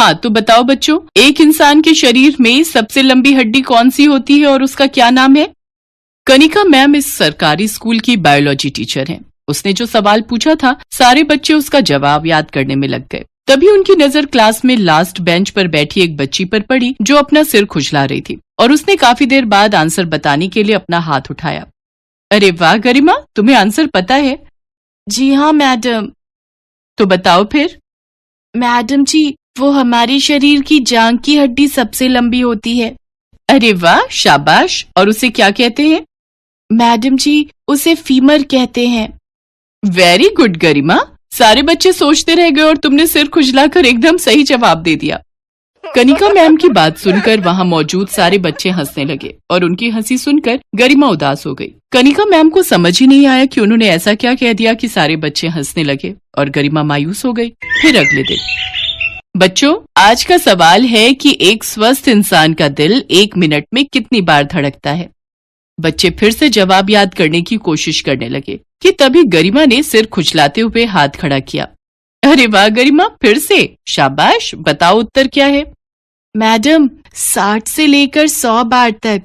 हाँ, तो बताओ बच्चों, एक इंसान के शरीर में सबसे लंबी हड्डी कौन सी होती है और उसका क्या नाम है? कनिका मैम इस सरकारी स्कूल की बायोलॉजी टीचर हैं। उसने जो सवाल पूछा था, सारे बच्चे उसका जवाब याद करने में लग गए। तभी उनकी नजर क्लास में लास्ट बेंच पर बैठी एक बच्ची पर पड़ी जो अपना सिर खुजला रही थी, और उसने काफी देर बाद आंसर बताने के लिए अपना हाथ उठाया। अरे वाह गरिमा, तुम्हें आंसर पता है? जी हाँ मैडम। तो बताओ फिर। मैडम जी, वो हमारे शरीर की जांघ की हड्डी सबसे लंबी होती है। अरे वाह, शाबाश। और उसे क्या कहते हैं? मैडम जी, उसे फीमर कहते हैं। वेरी गुड गरिमा। सारे बच्चे सोचते रह गए और तुमने सिर खुजलाकर एकदम सही जवाब दे दिया। कनिका मैम की बात सुनकर वहाँ मौजूद सारे बच्चे हंसने लगे और उनकी हंसी सुनकर गरिमा उदास हो गई। कनिका मैम को समझ ही नहीं आया कि उन्होंने ऐसा क्या कह दिया कि सारे बच्चे हंसने लगे और गरिमा मायूस हो गई। फिर अगले दिन, बच्चों, आज का सवाल है कि एक स्वस्थ इंसान का दिल 1 मिनट में कितनी बार धड़कता है? बच्चे फिर से जवाब याद करने की कोशिश करने लगे कि तभी गरिमा ने सिर खुजलाते हुए हाथ खड़ा किया। अरे वाह गरिमा, फिर से शाबाश। बताओ उत्तर क्या है? मैडम, 60 से लेकर 100 बार तक।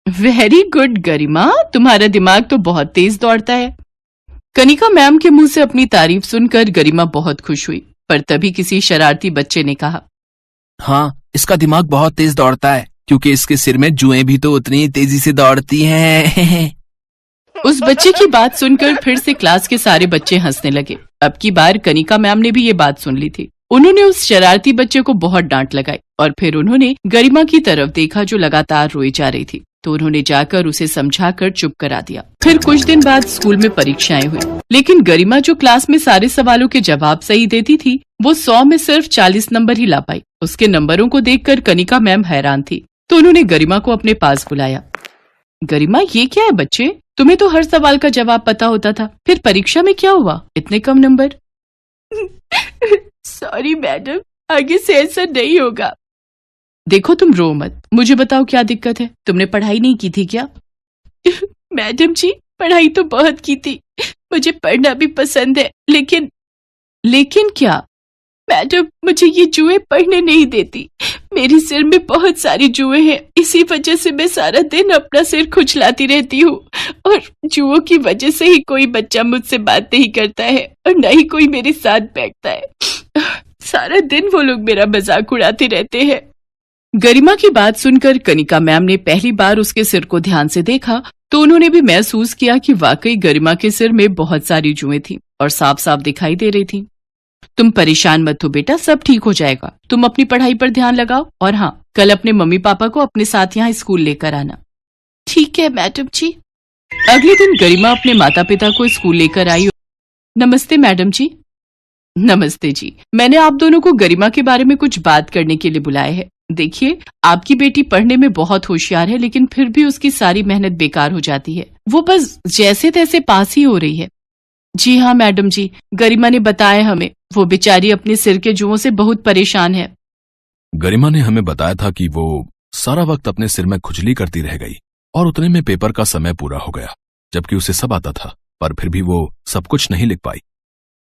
वेरी गुड गरिमा, तुम्हारा दिमाग तो बहुत तेज दौड़ता है। कनिका मैम के मुंह से अपनी तारीफ सुनकर गरिमा बहुत खुश हुई, पर तभी किसी शरारती बच्चे ने कहा, हाँ, इसका दिमाग बहुत तेज दौड़ता है क्योंकि इसके सिर में जुएं भी तो उतनी तेजी से दौड़ती हैं। उस बच्चे की बात सुनकर फिर से क्लास के सारे बच्चे हंसने लगे। अब की बार कनिका मैम ने भी ये बात सुन ली थी। उन्होंने उस शरारती बच्चे को बहुत डांट लगाई और फिर उन्होंने गरिमा की तरफ देखा जो लगातार रोई जा रही थी, तो उन्होंने जाकर उसे समझाकर चुप करा दिया। फिर कुछ दिन बाद स्कूल में परीक्षाएं हुई, लेकिन गरिमा जो क्लास में सारे सवालों के जवाब सही देती थी, वो 100 में सिर्फ 40 नंबर ही ला पाई। उसके नंबरों को देखकर कनिका मैम हैरान थी, तो उन्होंने गरिमा को अपने पास बुलाया। गरिमा, ये क्या है बच्चे? तुम्हें तो हर सवाल का जवाब पता होता था, फिर परीक्षा में क्या हुआ, इतने कम नंबर? सॉरी मैडम, आगे से ऐसा नहीं होगा। देखो तुम रो मत, मुझे बताओ क्या दिक्कत है? तुमने पढ़ाई नहीं की थी क्या? मैडम जी, पढ़ाई तो बहुत की थी, मुझे पढ़ना भी पसंद है, लेकिन क्या? मैडम, मुझे ये जुएं पढ़ने नहीं देती। मेरे सिर में बहुत सारी जुएं हैं, इसी वजह से मैं सारा दिन अपना सिर खुजलाती रहती हूँ, और जुओं की वजह से ही कोई बच्चा मुझसे बात नहीं करता है और न ही कोई मेरे साथ बैठता है। सारा दिन वो लोग मेरा मजाक उड़ाते रहते हैं। गरिमा की बात सुनकर कनिका मैम ने पहली बार उसके सिर को ध्यान से देखा, तो उन्होंने भी महसूस किया कि वाकई गरिमा के सिर में बहुत सारी जुएं थी और साफ साफ दिखाई दे रही थी। तुम परेशान मत हो बेटा, सब ठीक हो जाएगा। तुम अपनी पढ़ाई पर ध्यान लगाओ, और हाँ, कल अपने मम्मी पापा को अपने साथ यहाँ स्कूल लेकर आना। ठीक है मैडम जी। अगले दिन गरिमा अपने माता पिता को स्कूल लेकर आई। नमस्ते मैडम जी। नमस्ते जी, मैंने आप दोनों को गरिमा के बारे में कुछ बात करने के लिए बुलाया है। देखिए, आपकी बेटी पढ़ने में बहुत होशियार है, लेकिन फिर भी उसकी सारी मेहनत बेकार हो जाती है। वो बस जैसे तैसे पास ही हो रही है। जी हाँ मैडम जी, गरिमा ने बताया हमें, वो बेचारी अपने सिर के जुओं से बहुत परेशान है। गरिमा ने हमें बताया था कि वो सारा वक्त अपने सिर में खुजली करती रह गई और उतने में पेपर का समय पूरा हो गया, जबकि उसे सब आता था, पर फिर भी वो सब कुछ नहीं लिख पाई।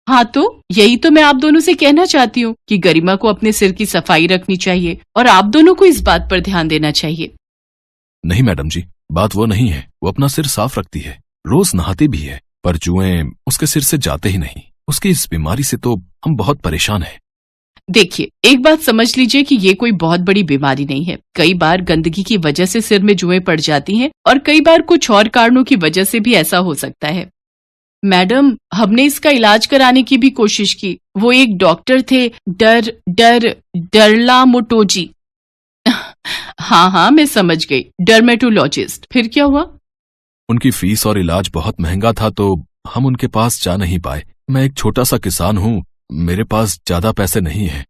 हाँ, तो यही तो मैं आप दोनों से कहना चाहती हूँ कि गरिमा को अपने सिर की सफाई रखनी चाहिए और आप दोनों को इस बात पर ध्यान देना चाहिए। नहीं मैडम जी, बात वो नहीं है। वो अपना सिर साफ रखती है, रोज नहाती भी है, पर जुएं उसके सिर से जाते ही नहीं। उसकी इस बीमारी से तो हम बहुत परेशान हैं। देखिए, एक बात समझ लीजिए कि ये कोई बहुत बड़ी बीमारी नहीं है। कई बार गंदगी की वजह से सिर में जुएं पड़ जाती हैं और कई बार कुछ और कारणों की वजह से भी ऐसा हो सकता है। मैडम, हमने इसका इलाज कराने की भी कोशिश की। वो एक डॉक्टर थे, डरला मोटोजी। हाँ, मैं समझ गई, डर्मेटोलॉजिस्ट। फिर क्या हुआ? उनकी फीस और इलाज बहुत महंगा था, तो हम उनके पास जा नहीं पाए। मैं एक छोटा सा किसान हूँ, मेरे पास ज्यादा पैसे नहीं हैं।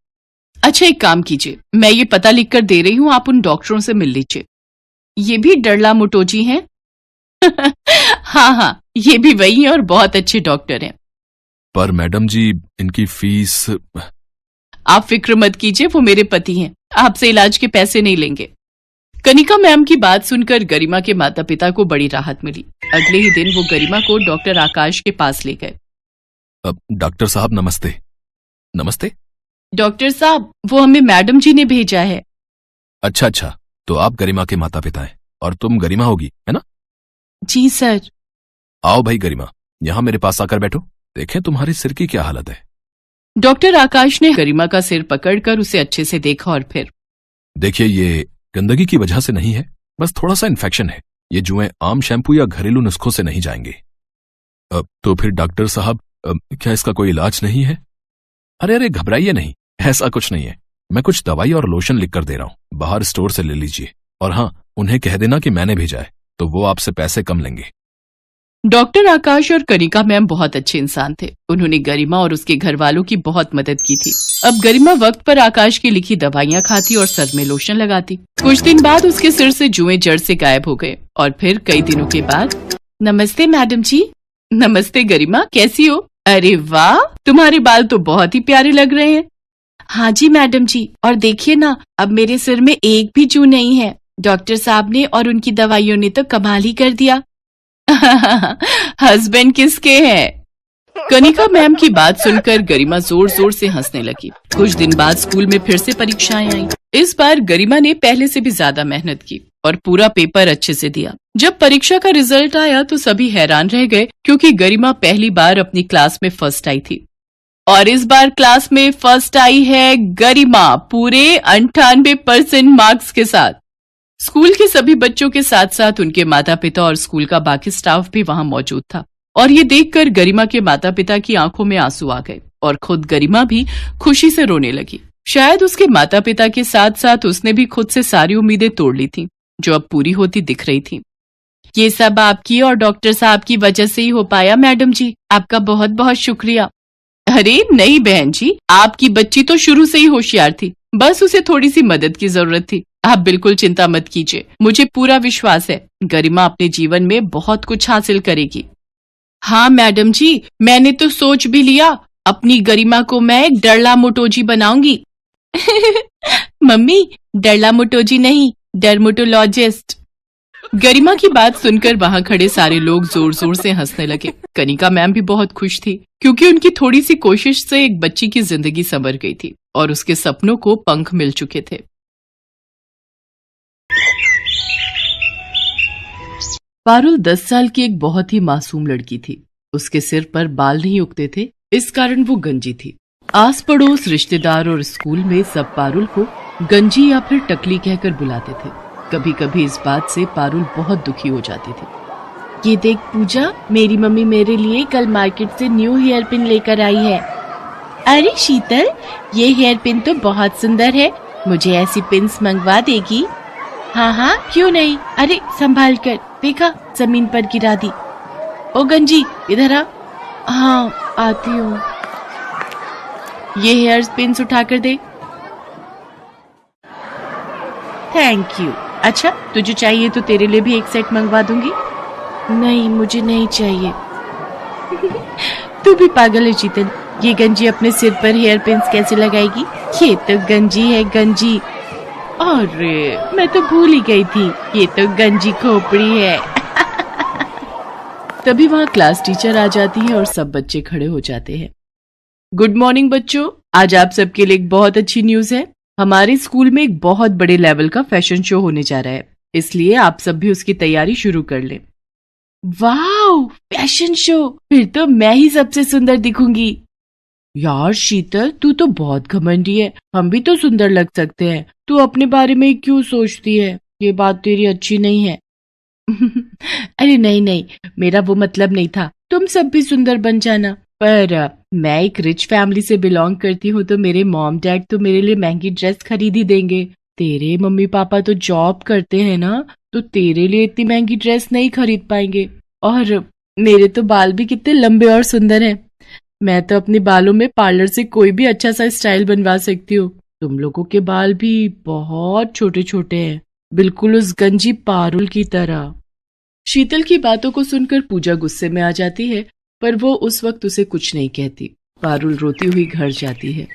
अच्छा, एक काम कीजिए, मैं ये पता लिख कर दे रही हूँ, आप उन डॉक्टरों से मिल लीजिए। ये भी डरला मोटोजी हैं? हाँ, ये भी वही हैं और बहुत अच्छे डॉक्टर हैं। पर मैडम जी, इनकी फीस। आप फिक्र मत कीजिए, वो मेरे पति हैं, आपसे इलाज के पैसे नहीं लेंगे। कनिका मैम की बात सुनकर गरिमा के माता पिता को बड़ी राहत मिली। अगले ही दिन वो गरिमा को डॉक्टर आकाश के पास ले गए। डॉक्टर साहब नमस्ते। नमस्ते। डॉक्टर साहब, वो हमें मैडम जी ने भेजा है। अच्छा अच्छा, तो आप गरिमा के माता पिता हैं और तुम गरिमा होगी, है ना? जी सर। आओ भाई गरिमा, यहाँ मेरे पास आकर बैठो, देखें तुम्हारे सिर की क्या हालत है। डॉक्टर आकाश ने गरिमा का सिर पकड़कर उसे अच्छे से देखा और फिर, देखिए, ये गंदगी की वजह से नहीं है, बस थोड़ा सा इन्फेक्शन है। ये जुएं आम शैम्पू या घरेलू नुस्खों से नहीं जाएंगे। तो फिर डॉक्टर साहब, क्या इसका कोई इलाज नहीं है? अरे अरे, घबराइए नहीं, ऐसा कुछ नहीं है। मैं कुछ दवाई और लोशन लिख कर दे रहा हूं, बाहर स्टोर से ले लीजिए। और हाँ, उन्हें कह देना कि मैंने भेजा है, तो वो आपसे पैसे कम लेंगे। डॉक्टर आकाश और कनिका मैम बहुत अच्छे इंसान थे। उन्होंने गरिमा और उसके घर वालों की बहुत मदद की थी। अब गरिमा वक्त पर आकाश की लिखी दवाइयाँ खाती और सर में लोशन लगाती। कुछ दिन बाद उसके सिर से जुएं जड़ से गायब हो गए और फिर कई दिनों के बाद, नमस्ते मैडम जी। नमस्ते गरिमा, कैसी हो? अरे वाह, तुम्हारे बाल तो बहुत ही प्यारे लग रहे हैं। हाँ जी मैडम जी, और देखिए ना, अब मेरे सिर में एक भी जू नहीं है। डॉक्टर साहब ने और उनकी दवाइयों ने तो कमाल ही कर दिया। हस्बैंड किसके हैं? कनिका मैम की बात सुनकर गरिमा जोर जोर से हंसने लगी। कुछ दिन बाद स्कूल में फिर से परीक्षाएं आई। इस बार गरिमा ने पहले से भी ज्यादा मेहनत की और पूरा पेपर अच्छे से दिया। जब परीक्षा का रिजल्ट आया तो सभी हैरान रह गए, क्योंकि गरिमा पहली बार अपनी क्लास में फर्स्ट आई थी। और इस बार क्लास में फर्स्ट आई है गरिमा, पूरे 98% मार्क्स के साथ। स्कूल के सभी बच्चों के साथ साथ उनके माता पिता और स्कूल का बाकी स्टाफ भी वहां मौजूद था। और ये देखकर गरिमा के माता पिता की आंखों में आंसू आ गए और खुद गरिमा भी खुशी से रोने लगी। शायद उसके माता पिता के साथ साथ उसने भी खुद से सारी उम्मीदें तोड़ ली थी, जो अब पूरी होती दिख रही थी। ये सब आपकी और डॉक्टर साहब की वजह से ही हो पाया मैडम जी, आपका बहुत बहुत शुक्रिया। अरे नहीं बहन जी, आपकी बच्ची तो शुरू से ही होशियार थी, बस उसे थोड़ी सी मदद की जरूरत थी। आप बिल्कुल चिंता मत कीजिए, मुझे पूरा विश्वास है गरिमा अपने जीवन में बहुत कुछ हासिल करेगी। हाँ मैडम जी, मैंने तो सोच भी लिया, अपनी गरिमा को मैं एक डरला मोटोजी बनाऊंगी। मम्मी, डरला मोटोजी नहीं, डर्मेटोलॉजिस्ट। गरिमा की बात सुनकर वहां खड़े सारे लोग जोर जोर से हंसने लगे। कनिका मैम भी बहुत खुश थी, क्योंकि उनकी थोड़ी सी कोशिश से एक बच्ची की जिंदगी संवर गई थी और उसके सपनों को पंख मिल चुके थे। पारुल 10 साल की एक बहुत ही मासूम लड़की थी। उसके सिर पर बाल नहीं उगते थे, इस कारण वो गंजी थी। आस पड़ोस, रिश्तेदार और स्कूल में सब पारुल को गंजी या फिर टकली कहकर बुलाते थे। कभी कभी इस बात से पारुल बहुत दुखी हो जाती थी। ये देख पूजा, मेरी मम्मी मेरे लिए कल मार्केट से न्यू हेयर पिन लेकर आई है। अरे शीतल, ये हेयर पिन तो बहुत सुंदर है, मुझे ऐसी पिन्स मंगवा देगी? हाँ हाँ, क्यों नहीं। अरे संभाल कर, देखा जमीन पर गिरा दी। ओ गंजी, इधर आ। हाँ आती हूँ। ये हेयर पिन्स उठा कर दे। Thank you. अच्छा, तुझे चाहिए तो तेरे लिए भी एक सेट मंगवा दूंगी। नहीं, मुझे नहीं चाहिए। तू भी पागल है शीतल, ये गंजी अपने सिर पर हेयर पिन्स कैसे लगाएगी? ये तो गंजी है, गंजी। अरे मैं तो भूल ही गई थी, ये तो गंजी खोपड़ी है। तभी वहाँ क्लास टीचर आ जाती है और सब बच्चे खड़े हो जाते हैं। गुड मॉर्निंग बच्चों, आज आप सबके लिए एक बहुत अच्छी न्यूज है। हमारे स्कूल में एक बहुत बड़े लेवल का फैशन शो होने जा रहा है, इसलिए आप सब भी उसकी तैयारी शुरू कर लें। वाह, फैशन शो, फिर तो मैं ही सबसे सुंदर दिखूंगी। यार शीतल, तू तो बहुत घमंडी है, हम भी तो सुंदर लग सकते हैं, तू अपने बारे में क्यों सोचती है? ये बात तेरी अच्छी नहीं है। अरे नहीं नहीं, मेरा वो मतलब नहीं था, तुम सब भी सुंदर बन जाना। पर मैं एक रिच फैमिली से बिलोंग करती हूँ, तो मेरे मॉम डैड तो मेरे लिए महंगी ड्रेस खरीद ही देंगे। तेरे मम्मी पापा तो जॉब करते हैं ना, तो तेरे लिए इतनी महंगी ड्रेस नहीं खरीद पाएंगे। और मेरे तो बाल भी कितने लंबे और सुंदर हैं, मैं तो अपने बालों में पार्लर से कोई भी अच्छा सा स्टाइल बनवा सकती हूँ। तुम लोगों के बाल भी बहुत छोटे छोटे हैं, बिल्कुल उस गंजी पारुल की तरह। शीतल की बातों को सुनकर पूजा गुस्से में आ जाती है, पर वो उस वक्त उसे कुछ नहीं कहती। पारुल रोती हुई घर जाती है।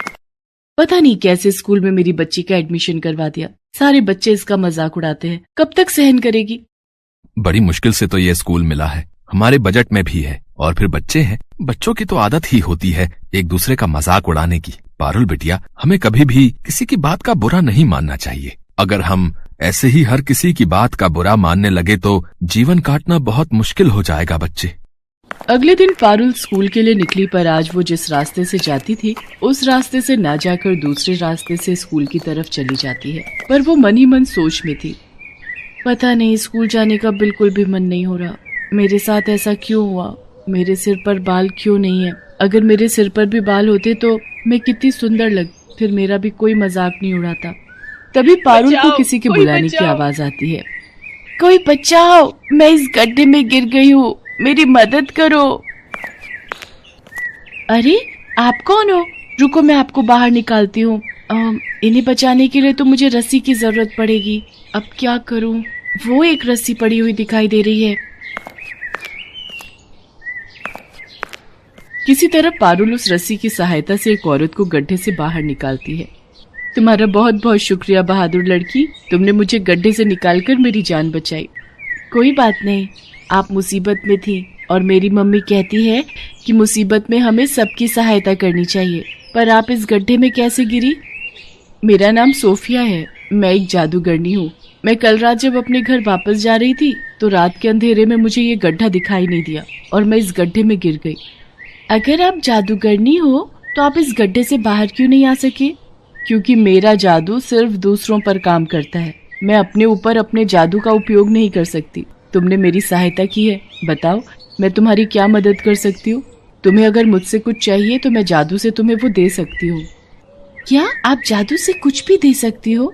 पता नहीं कैसे स्कूल में मेरी बच्ची का एडमिशन करवा दिया, सारे बच्चे इसका मजाक उड़ाते हैं, कब तक सहन करेगी? बड़ी मुश्किल से तो ये स्कूल मिला है, हमारे बजट में भी है, और फिर बच्चे हैं, बच्चों की तो आदत ही होती है एक दूसरे का मजाक उड़ाने की। पारुल बिटिया, हमें कभी भी किसी की बात का बुरा नहीं मानना चाहिए। अगर हम ऐसे ही हर किसी की बात का बुरा मानने लगे तो जीवन काटना बहुत मुश्किल हो जाएगा बच्चे। अगले दिन पारुल स्कूल के लिए निकली, पर आज वो जिस रास्ते से जाती थी उस रास्ते से ना जाकर दूसरे रास्ते से स्कूल की तरफ चली जाती है। पर वो मन ही मन सोच में थी, पता नहीं स्कूल जाने का बिल्कुल भी मन नहीं हो रहा। मेरे साथ ऐसा क्यों हुआ? मेरे सिर पर बाल क्यों नहीं है? अगर मेरे सिर पर भी बाल होते तो मैं कितनी सुंदर लग, फिर मेरा भी कोई मजाक नहीं उड़ाता। तभी पारुल को किसी के बुलाने की आवाज आती है। कोई बचाओ, मैं इस गड्ढे में गिर गई हूँ, मेरी मदद करो। अरे आप कौन हो? रुको मैं आपको बाहर निकालती हूँ। इन्हें बचाने के लिए तो मुझे रस्सी की जरूरत पड़ेगी। अब क्या करूँ? वो एक रस्सी पड़ी हुई दिखाई दे रही है। किसी तरह पारुल उस रस्सी की सहायता से एक औरत को गड्ढे से बाहर निकालती है। तुम्हारा बहुत बहुत शुक्रिया बहादुर लड़की, तुमने मुझे गड्ढे से निकालकर मेरी जान बचाई। कोई बात नहीं, आप मुसीबत में थी और मेरी मम्मी कहती है कि मुसीबत में हमें सबकी सहायता करनी चाहिए। पर आप इस गड्ढे में कैसे गिरी? मेरा नाम सोफिया है, मैं एक जादूगरनी हूँ। मैं कल रात जब अपने घर वापस जा रही थी तो रात के अंधेरे में मुझे ये गड्ढा दिखाई नहीं दिया और मैं इस गड्ढे में गिर गई। अगर आप जादूगरनी हो तो आप इस गड्ढे से बाहर क्यों नहीं आ सके? क्योंकि मेरा जादू सिर्फ दूसरों पर काम करता है, मैं अपने ऊपर अपने जादू का उपयोग नहीं कर सकती। तुमने मेरी सहायता की है, बताओ मैं तुम्हारी क्या मदद कर सकती हूँ? तुम्हें अगर मुझसे कुछ चाहिए तो मैं जादू से तुम्हें वो दे सकती हूँ। क्या आप जादू से कुछ भी दे सकती हो?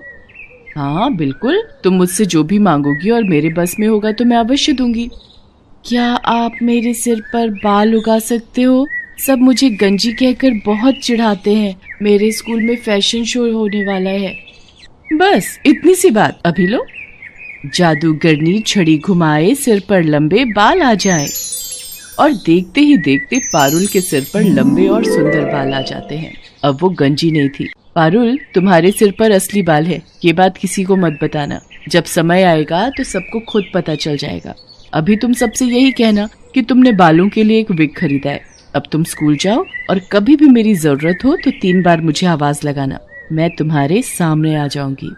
हाँ बिल्कुल, तुम मुझसे जो भी मांगोगी और मेरे बस में होगा तो मैं अवश्य दूंगी। क्या आप मेरे सिर पर बाल उगा सकते हो? सब मुझे गंजी कहकर बहुत चिढ़ाते हैं। मेरे स्कूल में फैशन शो होने वाला है। बस इतनी सी बात, अभी लो। जादूगरनी छड़ी घुमाए, सिर पर लंबे बाल आ जाए। और देखते ही देखते पारुल के सिर पर लंबे और सुंदर बाल आ जाते हैं। अब वो गंजी नहीं थी। पारुल, तुम्हारे सिर पर असली बाल है, ये बात किसी को मत बताना। जब समय आएगा तो सबको खुद पता चल जाएगा। अभी तुम सबसे यही कहना कि तुमने बालों के लिए एक विग खरीदा है। अब तुम स्कूल जाओ और कभी भी मेरी जरूरत हो तो 3 बार मुझे आवाज लगाना, मैं तुम्हारे सामने आ जाऊंगी।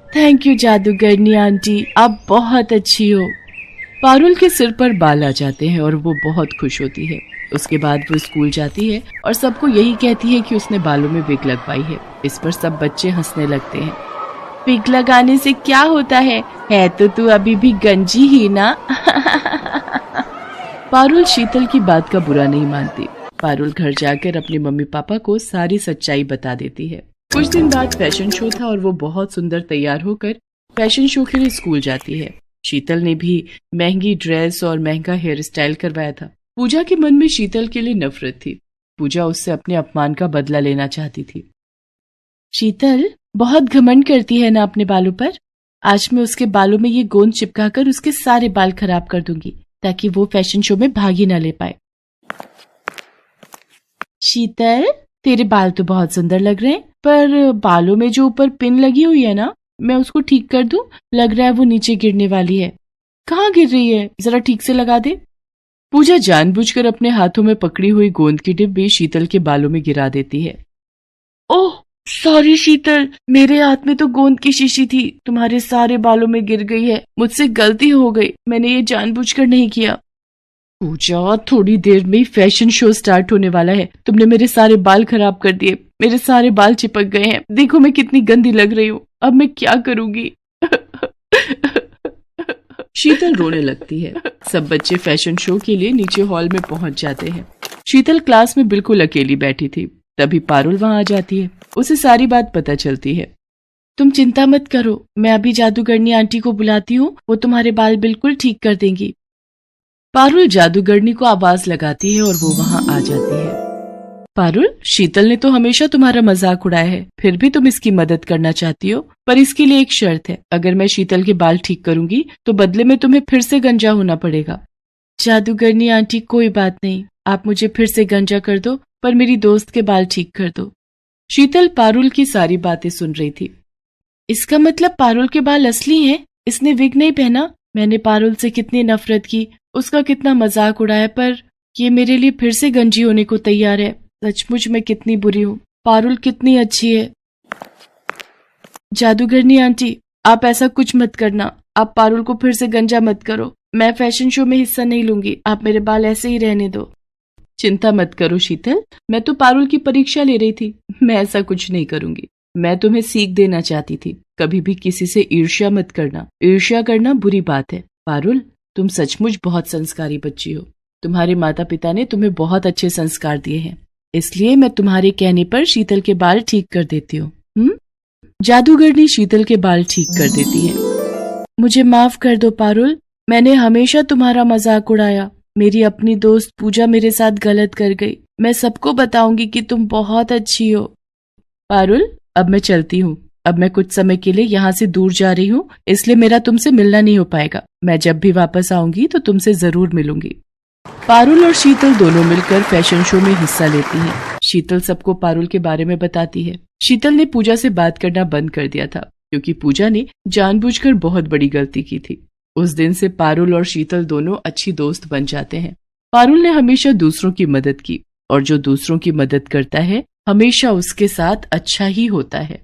थैंक यू जादूगरनी आंटी, आप बहुत अच्छी हो। पारुल के सिर पर बाल आ जाते हैं और वो बहुत खुश होती है। उसके बाद वो स्कूल जाती है और सबको यही कहती है कि उसने बालों में विग लगवाई है। इस पर सब बच्चे हंसने लगते हैं। विग लगाने से क्या होता है तो तू अभी भी गंजी ही ना। पारुल शीतल की बात का बुरा नहीं मानती। पारुल घर जाकर अपने मम्मी पापा को सारी सच्चाई बता देती है। कुछ दिन बाद फैशन शो था और वो बहुत सुंदर तैयार होकर फैशन शो के लिए स्कूल जाती है। शीतल ने भी महंगी ड्रेस और महंगा हेयर स्टाइल करवाया था। पूजा के मन में शीतल के लिए नफरत थी। पूजा उससे अपने अपमान का बदला लेना चाहती थी। शीतल बहुत घमंड करती है ना अपने बालों पर। आज मैं उसके बालों में ये गोंद चिपकाकर उसके सारे बाल खराब कर दूंगी ताकि वो फैशन शो में भाग ही ना ले पाए। शीतल, तेरे बाल तो बहुत सुंदर लग रहे हैं, पर बालों में जो ऊपर पिन लगी हुई है ना, मैं उसको ठीक कर दूं? लग रहा है वो नीचे गिरने वाली है। कहाँ गिर रही है, जरा ठीक से लगा दे। पूजा जानबूझकर अपने हाथों में पकड़ी हुई गोंद की डिब्बी शीतल के बालों में गिरा देती है। ओह सॉरी शीतल, मेरे हाथ में तो गोंद की शीशी थी, तुम्हारे सारे बालों में गिर गई है। मुझसे गलती हो गई, मैंने ये जानबूझकर नहीं किया। पूजा, थोड़ी देर में फैशन शो स्टार्ट होने वाला है, तुमने मेरे सारे बाल खराब कर दिए। मेरे सारे बाल चिपक गए हैं, देखो मैं कितनी गंदी लग रही हूँ। अब मैं क्या करूंगी? शीतल रोने लगती है। सब बच्चे फैशन शो के लिए नीचे हॉल में पहुंच जाते हैं। शीतल क्लास में बिल्कुल अकेली बैठी थी। तभी पारुल वहां आ जाती है। उसे सारी बात पता चलती है। तुम चिंता मत करो, मैं अभी जादूगरनी आंटी को बुलाती हूँ, वो तुम्हारे बाल बिल्कुल ठीक कर देंगी। पारुल जादूगरनी को आवाज लगाती है और वो वहां आ जाती है। पारुल, शीतल ने तो हमेशा तुम्हारा मजाक उड़ाया है, फिर भी तुम इसकी मदद करना चाहती हो, पर इसके लिए एक शर्त है। अगर मैं शीतल के बाल ठीक करूंगी तो बदले में तुम्हें फिर से गंजा होना पड़ेगा। जादूगरनी आंटी, कोई बात नहीं, आप मुझे फिर से गंजा कर दो, पर मेरी दोस्त के बाल ठीक कर दो। शीतल पारुल की सारी बातें सुन रही थी। इसका मतलब पारुल के बाल असली हैं? इसने विग नहीं पहना? मैंने पारुल से कितनी नफरत की, उसका कितना मजाक उड़ाया, पर ये मेरे लिए फिर से गंजी होने को तैयार है। सचमुच मैं कितनी बुरी हूँ। पारुल कितनी अच्छी है। जादूगरनी आंटी, आप ऐसा कुछ मत करना। आप पारुल को फिर से गंजा मत करो। मैं फैशन शो में हिस्सा नहीं लूंगी। आप मेरे बाल ऐसे ही रहने दो। चिंता मत करो शीतल, मैं तो पारुल की परीक्षा ले रही थी। मैं ऐसा कुछ नहीं करूंगी। मैं तुम्हें सीख देना चाहती थी, कभी भी किसी से ईर्ष्या मत करना। ईर्ष्या करना बुरी बात है। पारुल, तुम सचमुच बहुत संस्कारी बच्ची हो। तुम्हारे माता पिता ने तुम्हें बहुत अच्छे संस्कार दिए हैं, इसलिए मैं तुम्हारे कहने पर शीतल के बाल ठीक कर देती हूँ। जादूगरनी शीतल के बाल ठीक कर देती है। मुझे माफ कर दो पारुल, मैंने हमेशा तुम्हारा मजाक उड़ाया। मेरी अपनी दोस्त पूजा मेरे साथ गलत कर गई। मैं सबको बताऊंगी कि तुम बहुत अच्छी हो। पारुल, अब मैं चलती हूँ। अब मैं कुछ समय के लिए यहाँ से दूर जा रही हूँ, इसलिए मेरा तुमसे मिलना नहीं हो पाएगा। मैं जब भी वापस आऊंगी तो तुमसे जरूर मिलूंगी। पारुल और शीतल दोनों मिलकर फैशन शो में हिस्सा लेती हैं। शीतल सबको पारुल के बारे में बताती है। शीतल ने पूजा से बात करना बंद कर दिया था, क्योंकि पूजा ने जानबूझकर बहुत बड़ी गलती की थी। उस दिन से पारुल और शीतल दोनों अच्छी दोस्त बन जाते हैं। पारुल ने हमेशा दूसरों की मदद की, और जो दूसरों की मदद करता है हमेशा उसके साथ अच्छा ही होता है।